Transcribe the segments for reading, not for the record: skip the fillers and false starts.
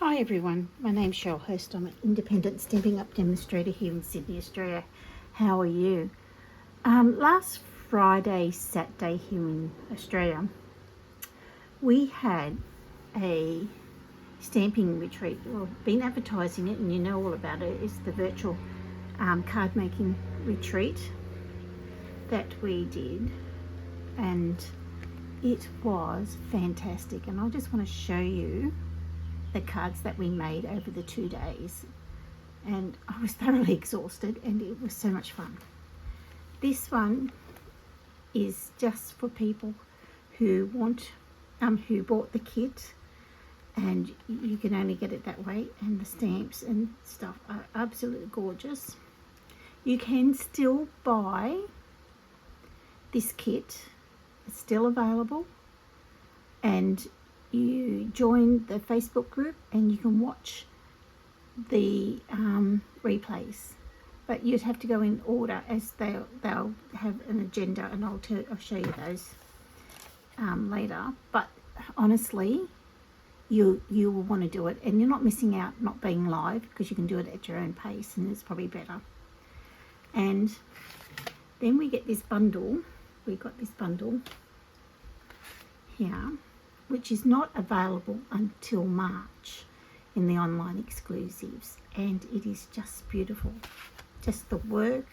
Hi everyone, my name's Cheryl Hurst. I'm an independent Stampin' Up demonstrator here in Sydney, Australia. How are you? Last Friday, Saturday here in Australia, we had a stamping retreat. Well, been advertising it and you know all about it. It's the virtual card making retreat that we did, and it was fantastic. And I just want to show you the cards that we made over the 2 days, and I was thoroughly exhausted and it was so much fun. This one is just for people who want who bought the kit, and you can only get it that way, and the stamps and stuff are absolutely gorgeous. You can still buy this kit, it's still available, and you join the Facebook group and you can watch the replays, but you'd have to go in order as they'll have an agenda, and I'll show you those later. But honestly, you will want to do it, and you're not missing out not being live, because you can do it at your own pace, and it's probably better. And then we get this bundle. We got this bundle here, which is not available until March in the online exclusives, and it is just beautiful. Just the work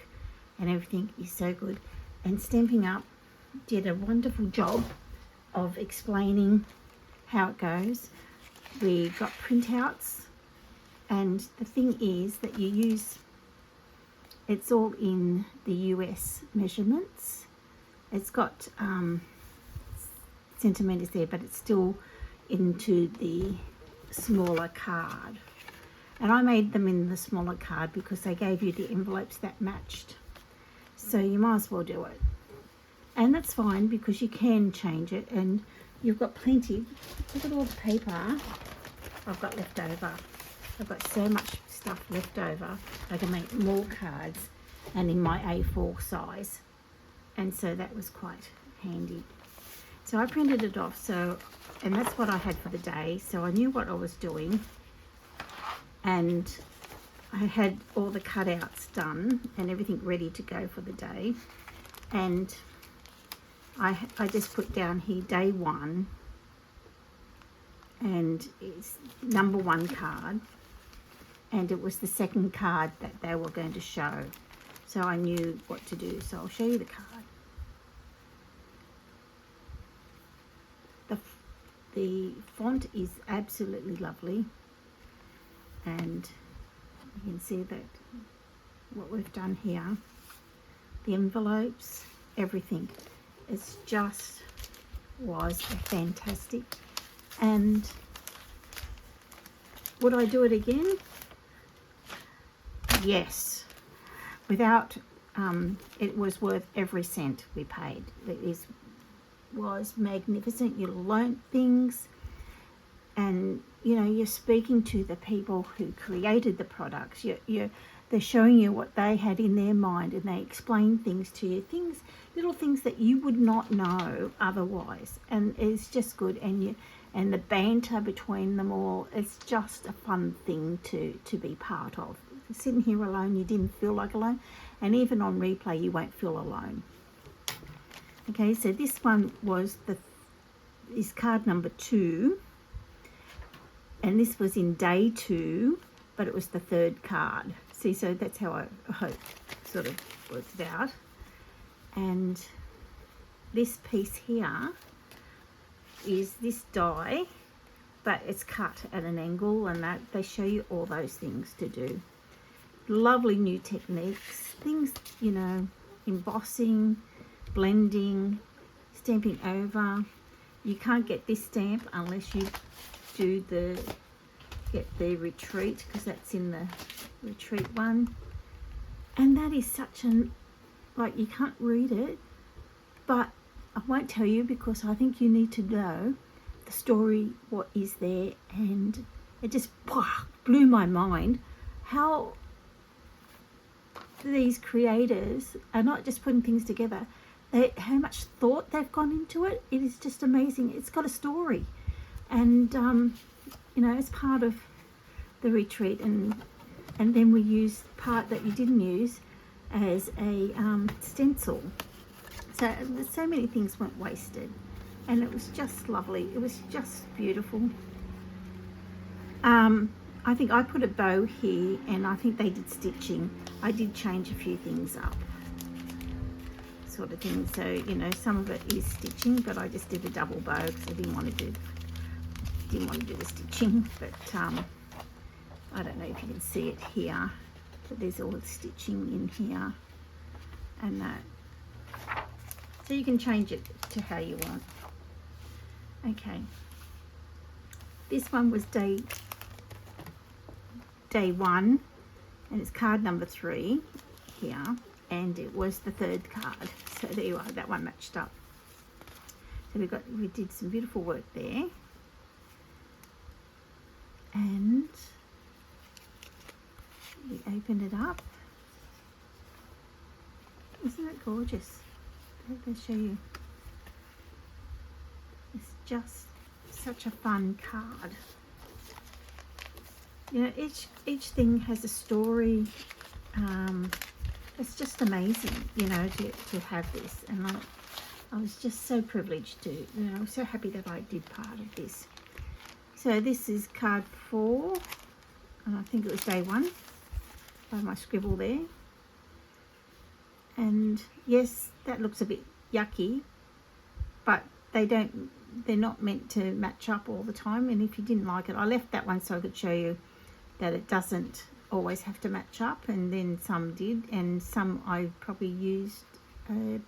and everything is so good, and Stampin' Up did a wonderful job of explaining how it goes. We got printouts, and the thing is that you use, it's all in the US measurements. It's got centimeters there, but it's still into the smaller card, and I made them in the smaller card because they gave you the envelopes that matched, so you might as well do it. And that's fine, because you can change it, and you've got plenty. Look at all the paper I've got left over. I've got so much stuff left over. I can make more cards, and in my A4 size, and so that was quite handy. So I printed it off, and that's what I had for the day, so I knew what I was doing, and I had all the cutouts done and everything ready to go for the day. And I just put down here day 1, and it's number 1 card, and it was the second card that they were going to show, so I knew what to do. So I'll show you the card. The font is absolutely lovely, and you can see that what we've done here, the envelopes, everything, it's just was fantastic. And would I do it again? Yes, without it was worth every cent we paid. It was magnificent. You learnt things, and you know, you're speaking to the people who created the products. They're showing you what they had in their mind, and they explain things to you, little things that you would not know otherwise, and it's just good. And the banter between them all, it's just a fun thing to be part of. Sitting here alone, you didn't feel like alone, and even on replay you won't feel alone. Okay, so this one is card number 2, and this was in day 2, but it was the 3rd card. See, so that's how I sort of worked it out. And this piece here is this die, but it's cut at an angle, and that they show you all those things to do. Lovely new techniques, things, you know, embossing, blending, stamping over. You can't get this stamp unless you do get the retreat, because that's in the retreat one. And that is such like, you can't read it, but I won't tell you, because I think you need to know the story, what is there. And it just blew my mind how these creators are not just putting things together, how much thought they've gone into it. It is just amazing. It's got a story, and you know, it's part of the retreat, and then we used part that you didn't use as a stencil. So so many things went wasted, and it was just lovely. It was just beautiful. I think I put a bow here, and I think they did stitching. I did change a few things up, sort of thing. So, you know, some of it is stitching, but I just did a double bow because I didn't want to do the stitching. But I don't know if you can see it here, but there's all the stitching in here and that. So you can change it to how you want. Okay. This one was day 1, and it's card number 3 here, and it was the 3rd card. So there you are, that one matched up. So we did some beautiful work there, and we opened it up. Isn't it gorgeous? Let me show you. It's just such a fun card. You know, each thing has a story. It's just amazing, you know, to have this, and I was just so privileged to, you know, I was so happy that I did part of this. So this is card 4, and I think it was day 1 by my scribble there. And yes, that looks a bit yucky, but they're not meant to match up all the time. And if you didn't like it, I left that one so I could show you that it doesn't always have to match up, and then some did, and some I probably used a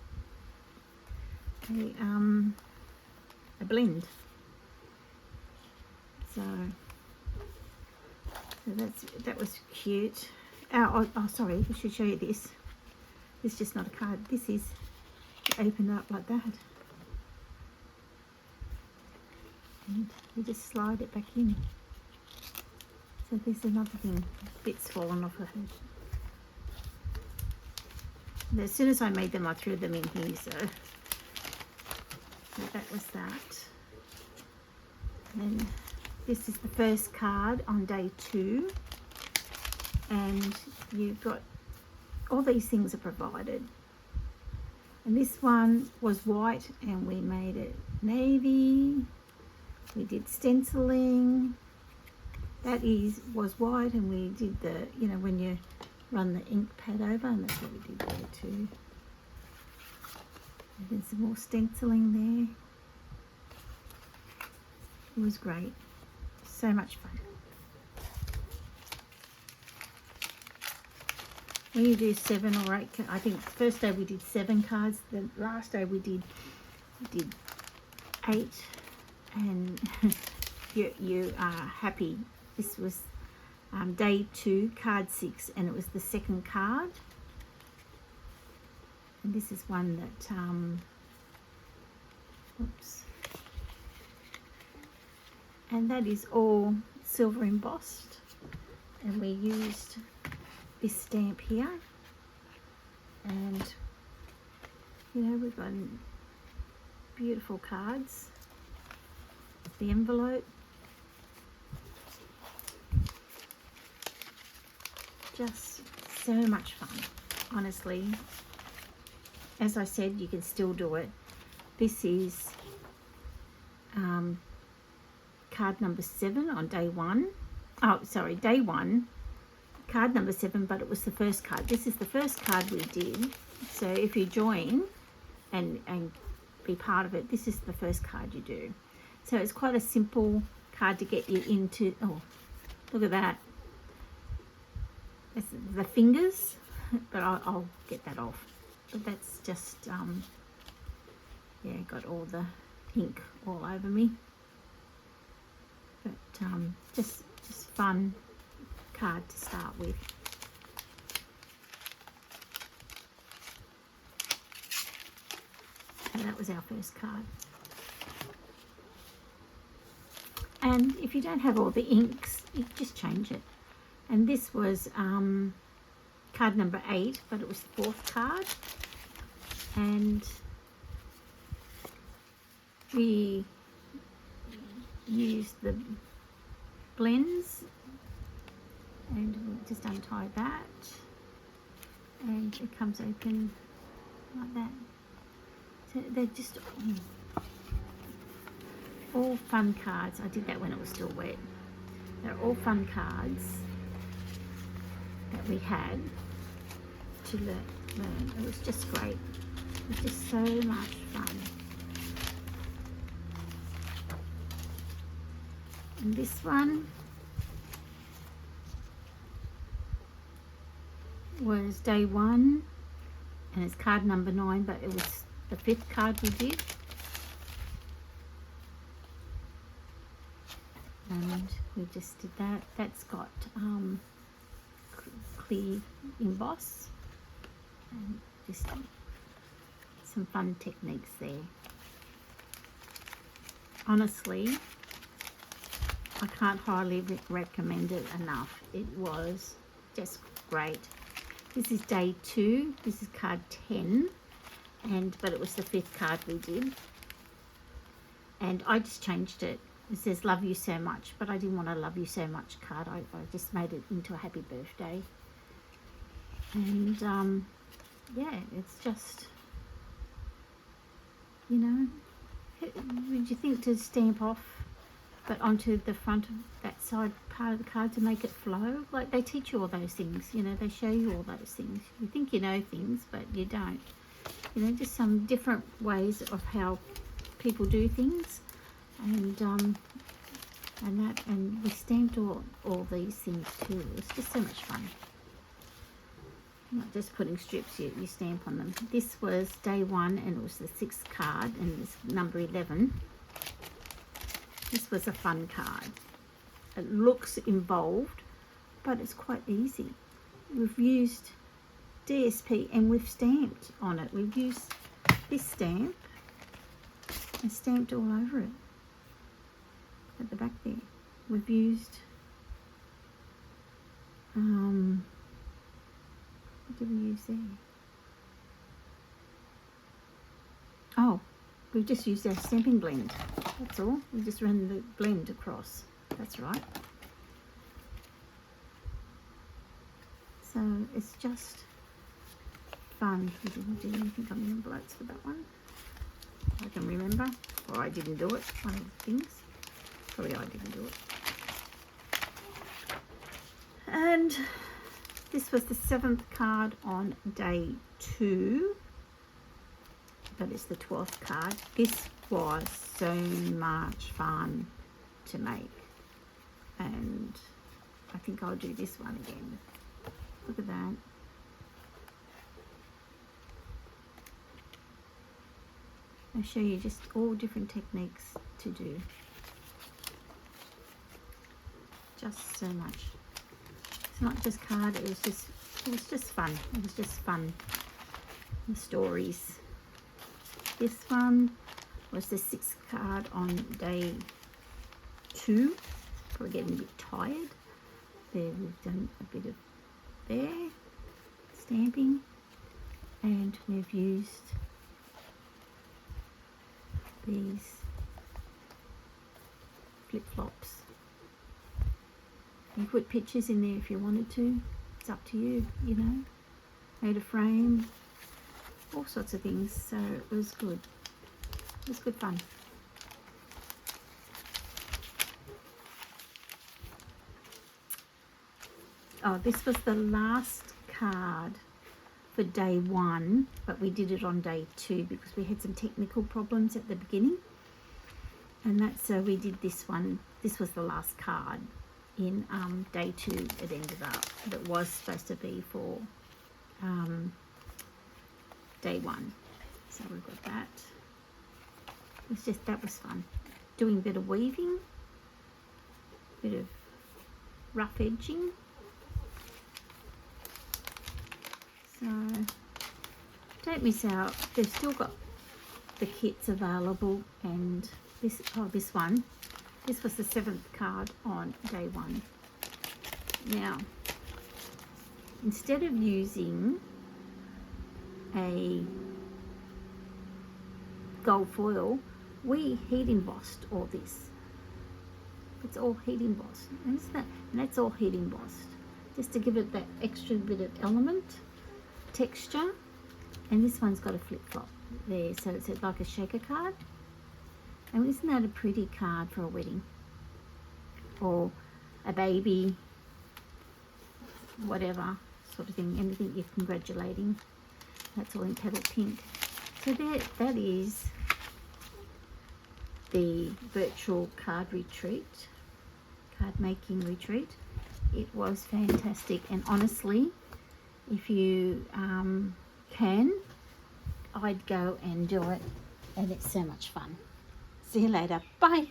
blend. So that was cute. Oh, sorry, I should show you this. This is just not a card. This is open up like that, and you just slide it back in. So there's another thing, bits fallen off of it. And as soon as I made them, I threw them in here, so that was that. And this is the first card on day 2, and you've got all these things are provided. And this one was white, and we made it navy. We did stenciling. That was white, and we did the, you know, when you run the ink pad over, and that's what we did there too. And then some more stenciling there. It was great. So much fun. When you do 7 or 8, I think the first day we did 7 cards. The last day we did 8, and you are happy. This was day 2, card 6, and it was the 2nd card. And this is one that, oops. And that is all silver embossed. And we used this stamp here. And, you know, we've got beautiful cards. The envelope. Just so much fun, honestly. As I said, you can still do it. This is card number 7 on day 1. Oh, sorry, day 1, card number 7, but it was the first card. This is the first card we did. So if you join and be part of it, this is the first card you do. So it's quite a simple card to get you into. Oh, look at that. It's the fingers, but I'll get that off. But that's just, yeah, got all the ink all over me. But just fun card to start with. And that was our first card. And if you don't have all the inks, you just change it. And this was card number 8, but it was the 4th card. And we used the blends And we'll just untie that, and it comes open like that. So they're just all fun cards. I did that when it was still wet. They're all fun cards that we had to learn. It was just great. It was just so much fun. And this one was day 1, and it's card number 9, but it was the 5th card we did. And we just did that. That's got clear emboss, and just some fun techniques there. Honestly, I can't highly recommend it enough. It was just great. This is day 2. This is card 10, but it was the 5th card we did. And I just changed it. It says love you so much, but I didn't want a love you so much card. I just made it into a happy birthday. And yeah, it's just, you know, would you think to stamp off but onto the front of that side part of the card to make it flow? Like, they teach you all those things, you know, they show you all those things. You think you know things, but you don't. You know, just some different ways of how people do things. And we stamped all these things too. It was just so much fun. Not just putting strips, you stamp on them. This was day 1, and it was the 6th card, and it's number 11. This was a fun card. It looks involved, but it's quite easy. We've used DSP and we've stamped on it. We've used this stamp and stamped all over it at the back there. We've used what did we use there? Oh, we've just used our stamping blend. That's all. We just ran the blend across. That's right. So it's just fun. We didn't do anything on the envelopes for that one. I can remember. Or I didn't do it. One of the things. Probably I didn't do it. And this was the 7th card on day 2. But it's the 12th card. This was so much fun to make. And I think I'll do this one again. Look at that. I'll show you just all different techniques to do. Just so much. It's not just card, it was just fun. It was just fun. The stories. This one was the 6th card on day 2. Probably getting a bit tired. There we've done a bit of there stamping, and we've used these flip-flops. You put pictures in there if you wanted to. It's up to you, you know. Made a frame, all sorts of things. So it was good. It was good fun. Oh, this was the last card for day 1, but we did it on day 2 because we had some technical problems at the beginning. And that's so we did this one. This was the last card in day 2. It ended up. It was supposed to be for day 1. So we've got that. It was just, that was fun. Doing a bit of weaving, bit of rough edging. So don't miss out. They've still got the kits available, and this one. This was the 7th card on day 1. Now, instead of using a gold foil, we heat embossed all this. It's all heat embossed, and that's all heat embossed. just to give it that extra bit of element, texture. And this one's got a flip-flop there, so it's like a shaker card. And isn't that a pretty card for a wedding? Or a baby, whatever sort of thing, anything you're congratulating. That's all in petal pink. So that is the virtual card retreat, card making retreat. It was fantastic, and honestly, if you can, I'd go and do it, and it's so much fun. See you later. Bye.